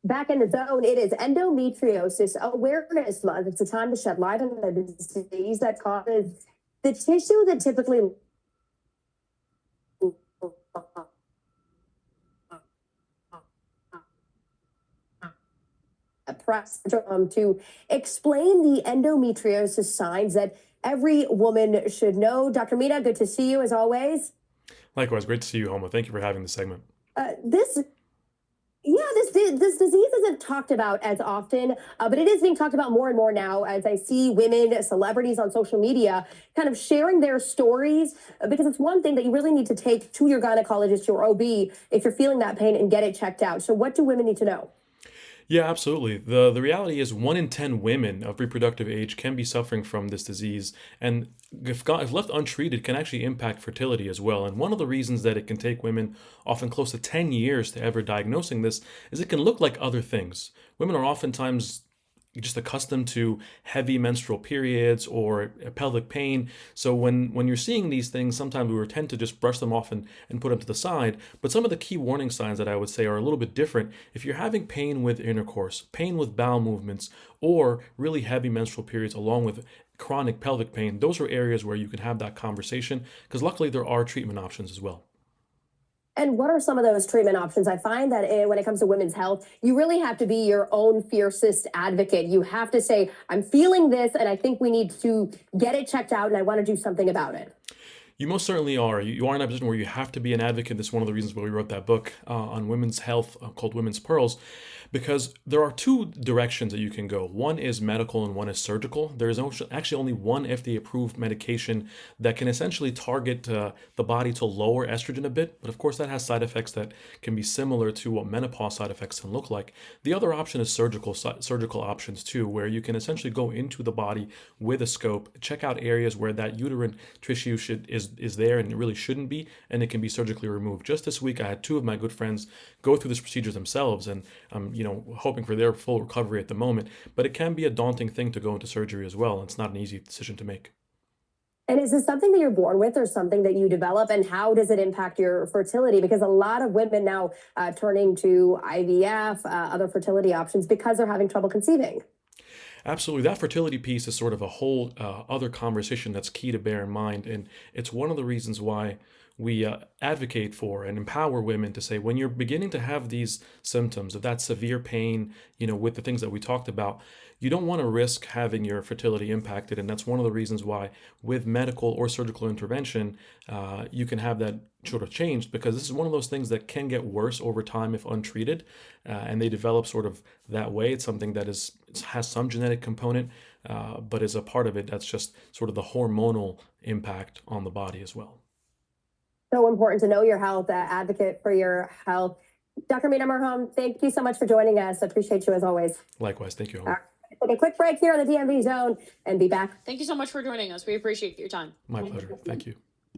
Back in the zone, it is Endometriosis Awareness Month. It's a time to shed light on the disease that causes the tissue that typically press to explain the endometriosis signs that every woman should know. Dr. Mina, good to see you as always. Likewise, great to see you, Homa. Thank you for having this segment. This Yeah, this disease isn't talked about as often, but it is being talked about more and more now as I see women, celebrities on social media kind of sharing their stories because it's one thing that you really need to take to your gynecologist, your OB, if you're feeling that pain and get it checked out. So what do women need to know? Yeah, absolutely. The reality is 1 in 10 women of reproductive age can be suffering from this disease, and if left untreated, can actually impact fertility as well. And one of the reasons that it can take women often close to 10 years to ever diagnosing this is it can look like other things. Women are oftentimes just accustomed to heavy menstrual periods or pelvic pain. So when you're seeing these things, sometimes we tend to just brush them off and put them to the side. But some of the key warning signs that I would say are a little bit different. If you're having pain with intercourse, pain with bowel movements, or really heavy menstrual periods along with chronic pelvic pain, those are areas where you can have that conversation because luckily there are treatment options as well. And what are some of those treatment options? I find that when it comes to women's health, you really have to be your own fiercest advocate. You have to say, I'm feeling this, and I think we need to get it checked out, and I want to do something about it. You most certainly are. You are in a position where you have to be an advocate. That's one of the reasons why we wrote that book on women's health called Women's Pearls, because there are two directions that you can go. One is medical and one is surgical. There is actually only one FDA-approved medication that can essentially target the body to lower estrogen a bit, but of course that has side effects that can be similar to what menopause side effects can look like. The other option is surgical options too, where you can essentially go into the body with a scope, check out areas where that uterine tissue is there and it really shouldn't be, and it can be surgically removed. Just this week, I had two of my good friends go through this procedure themselves, and hoping for their full recovery at the moment. But it can be a daunting thing to go into surgery as well. It's not an easy decision to make. And is this something that you're born with or something that you develop? And how does it impact your fertility? Because a lot of women now turning to IVF, other fertility options because they're having trouble conceiving. Absolutely. That fertility piece is sort of a whole other conversation that's key to bear in mind. And it's one of the reasons why we advocate for and empower women to say, when you're beginning to have these symptoms of that severe pain, with the things that we talked about, you don't want to risk having your fertility impacted. And that's one of the reasons why with medical or surgical intervention, you can have that sort of changed, because this is one of those things that can get worse over time if untreated, and they develop sort of that way. It's something that has some genetic component, but is a part of it that's just sort of the hormonal impact on the body as well. So important to know your health, advocate for your health. Dr. Mina Marham, thank you so much for joining us. Appreciate you as always. Likewise. Thank you. Take a quick break here on the DMV Zone and be back. Thank you so much for joining us. We appreciate your time. My pleasure. Thank you.